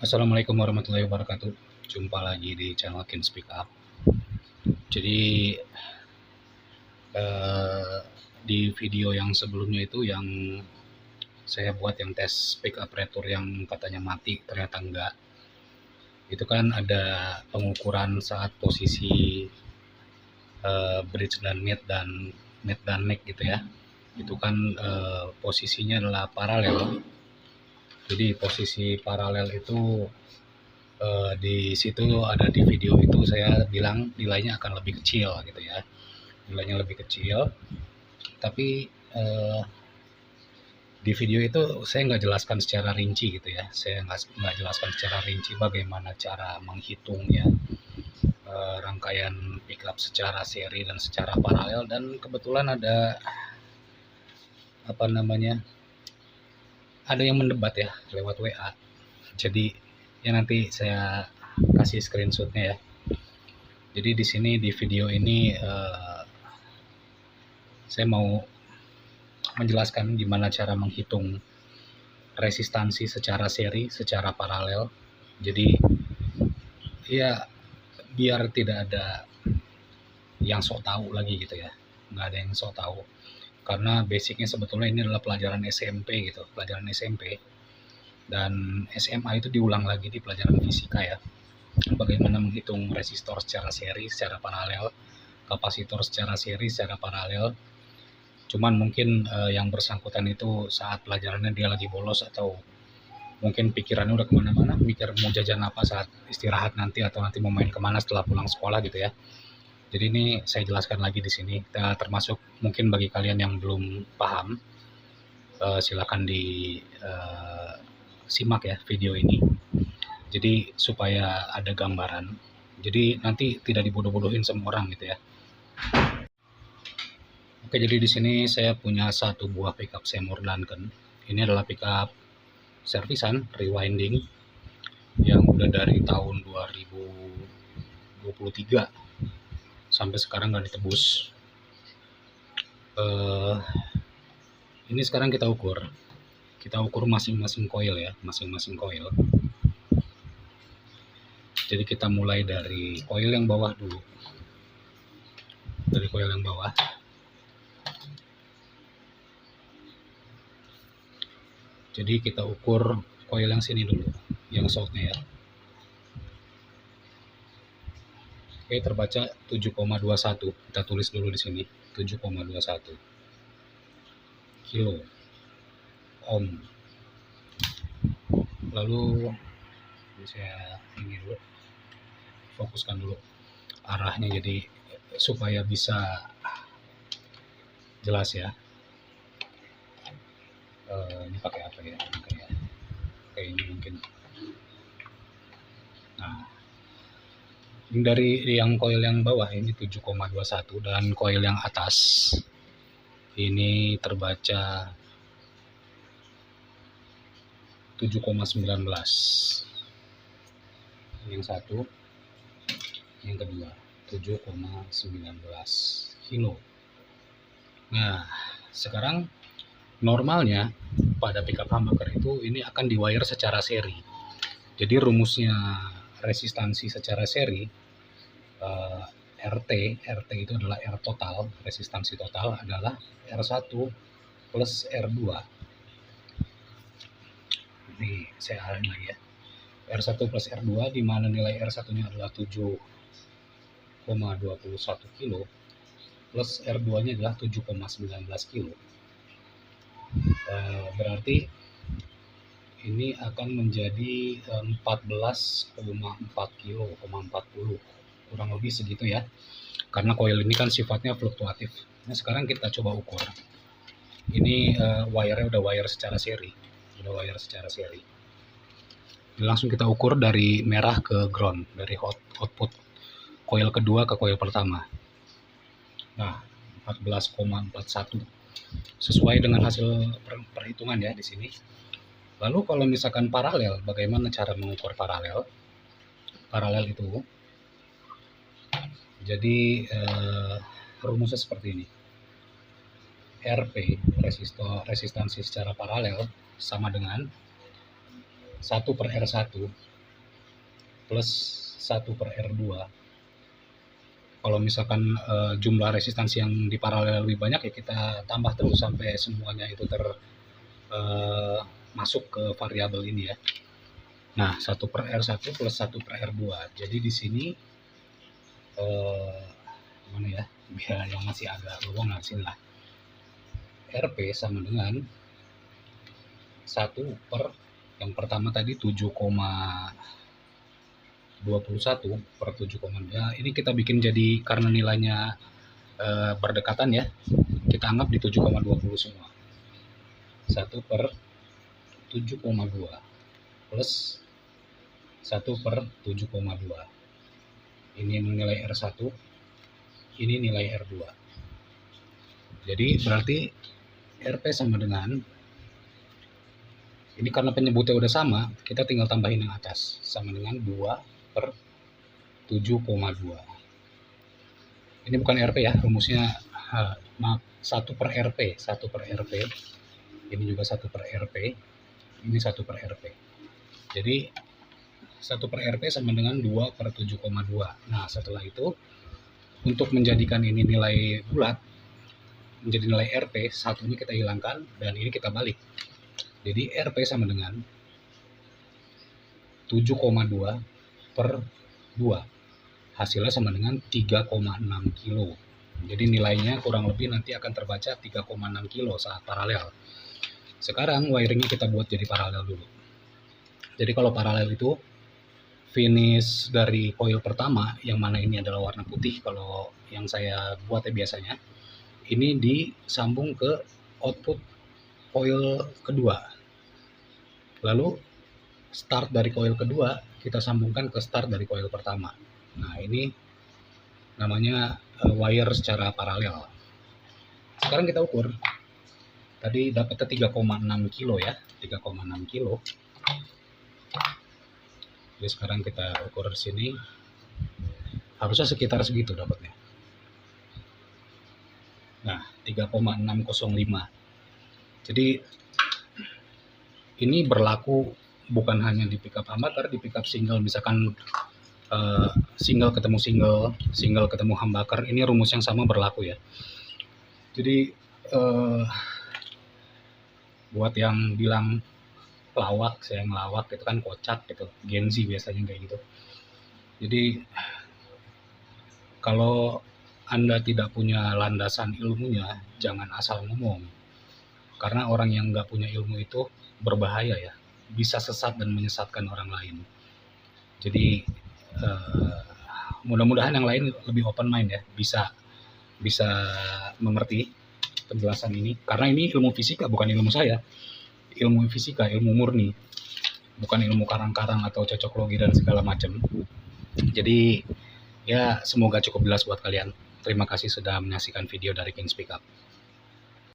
Assalamualaikum warahmatullahi wabarakatuh. Jumpa lagi di channel Kin Speak Up. Jadi eh, di video yang sebelumnya itu yang saya buat yang tes speak up retur yang katanya mati ternyata enggak. Itu kan ada pengukuran saat posisi bridge dan mid dan neck gitu ya. Itu kan posisinya adalah paralel. Jadi posisi paralel itu di situ ada di video itu saya bilang nilainya akan lebih kecil gitu ya, nilainya lebih kecil. Tapi di video itu saya nggak jelaskan secara rinci gitu ya, saya nggak jelaskan secara rinci bagaimana cara menghitungnya rangkaian pickup secara seri dan secara paralel. Dan kebetulan ada apa namanya, ada yang mendebat ya lewat WA. Jadi ya nanti saya kasih screenshotnya ya. Jadi di sini di video ini saya mau menjelaskan gimana cara menghitung resistansi secara seri, secara paralel. Jadi ya biar tidak ada yang sok tahu lagi gitu ya, nggak ada yang sok tahu. Karena basicnya sebetulnya ini adalah pelajaran SMP gitu, pelajaran SMP. Dan SMA itu diulang lagi di pelajaran fisika ya. Bagaimana menghitung resistor secara seri, secara paralel, kapasitor secara seri, secara paralel. Cuman mungkin yang bersangkutan itu saat pelajarannya dia lagi bolos atau mungkin pikirannya udah kemana-mana, mikir mau jajan apa saat istirahat nanti atau nanti mau main kemana setelah pulang sekolah gitu ya. Jadi ini saya jelaskan lagi di sini, termasuk mungkin bagi kalian yang belum paham, silakan disimak ya video ini. Jadi supaya ada gambaran. Jadi nanti tidak dibodoh-bodohin sama orang gitu ya. Oke, jadi di sini saya punya satu buah pickup Seymour Duncan. Ini adalah pickup servisan rewinding yang udah dari tahun 2023 sampai sekarang nggak ditebus. Ini sekarang kita ukur masing-masing coil ya, masing-masing coil. Jadi kita mulai dari coil yang bawah dulu, dari coil yang bawah. Jadi kita ukur coil yang sini dulu, yang shortnya ya. Oke, terbaca 7,21. Kita tulis dulu di sini 7,21 kilo ohm. Lalu saya ini dulu, fokuskan dulu arahnya jadi supaya bisa jelas ya. Ini pakai apa ya? Kayak ini mungkin. Nah, dari yang coil yang bawah ini 7,21 dan coil yang atas ini terbaca 7,19. Yang satu, yang kedua 7,19 kilo. Nah, sekarang normalnya pada pickup humbucker itu ini akan di wire secara seri. Jadi rumusnya resistansi secara seri, RT itu adalah R total, resistansi total adalah R1 plus R2. Ini saya arahin lagi ya. R1 plus R2 di mana nilai R1-nya adalah 7,21 kilo plus R2-nya adalah 7,19 kilo. Berarti ini akan menjadi 14,4 kilo, 40 kurang lebih segitu ya. Karena coil ini kan sifatnya fluktuatif. Nah, sekarang kita coba ukur. Ini wire-nya udah wire secara seri. Langsung kita ukur dari merah ke ground, dari output coil kedua ke coil pertama. Nah, 14,41 sesuai dengan hasil perhitungan ya di sini. Lalu kalau misalkan paralel, bagaimana cara mengukur paralel? Paralel itu jadi rumusnya seperti ini. RP, resistansi secara paralel, sama dengan 1 per R1 plus 1/R2. Kalau misalkan jumlah resistansi yang di paralel lebih banyak, ya kita tambah terus sampai semuanya itu masuk ke variabel ini ya. Nah, 1/R1 plus 1/R2. Jadi di sini mana ya, biar yang masih agak luang lah sini lah. RP sama dengan 1 per yang pertama tadi 7,21 per 7,2. Ini kita bikin jadi karena nilainya berdekatan ya. Kita anggap di 7,20 semua. 1 per 7,2 plus 1 per 7,2. Ini nilai R1, ini nilai R2. Jadi berarti RP sama dengan, ini karena penyebutnya udah sama, kita tinggal tambahin yang atas, sama dengan 2 per 7,2. Ini bukan RP ya, rumusnya maaf, 1 per RP, 1 per RP. Ini juga 1 per RP, ini 1 per RP. Jadi 1 per RP sama dengan 2 per 7,2. Nah, setelah itu, untuk menjadikan ini nilai bulat, menjadi nilai RP, satu ini kita hilangkan, dan ini kita balik. Jadi RP sama dengan 7,2 per 2. Hasilnya sama dengan 3,6 kilo. Jadi nilainya kurang lebih nanti akan terbaca 3,6 kilo saat paralel. Sekarang wiringnya kita buat jadi paralel dulu. Jadi kalau paralel itu, finish dari coil pertama, yang mana ini adalah warna putih, kalau yang saya buat ya biasanya, ini disambung ke output coil kedua. Lalu start dari coil kedua kita sambungkan ke start dari coil pertama. Nah, ini namanya wire secara paralel. Sekarang kita ukur. Tadi dapatnya 3,6 kilo ya, 3,6 kilo. Jadi sekarang kita ukur di sini, harusnya sekitar segitu dapatnya. Nah, 3,605. Jadi ini berlaku bukan hanya di pickup humbucker, di pickup single, misalkan single ketemu single, single ketemu humbucker, ini rumus yang sama berlaku ya. Jadi buat yang bilang pelawak, saya ngelawak, itu kan kocak gitu, Gen Z biasanya kayak gitu. Jadi kalau Anda tidak punya landasan ilmunya, jangan asal ngomong. Karena orang yang nggak punya ilmu itu berbahaya ya, bisa sesat dan menyesatkan orang lain. Jadi mudah-mudahan yang lain lebih open mind ya, bisa mengerti penjelasan ini. Karena ini ilmu fisika, bukan ilmu saya. Ilmu fisika, ilmu murni, bukan ilmu karang-karang atau cocok logi dan segala macam. Jadi ya, semoga cukup jelas buat kalian. Terima kasih sudah menyaksikan video dari Kings Pickup.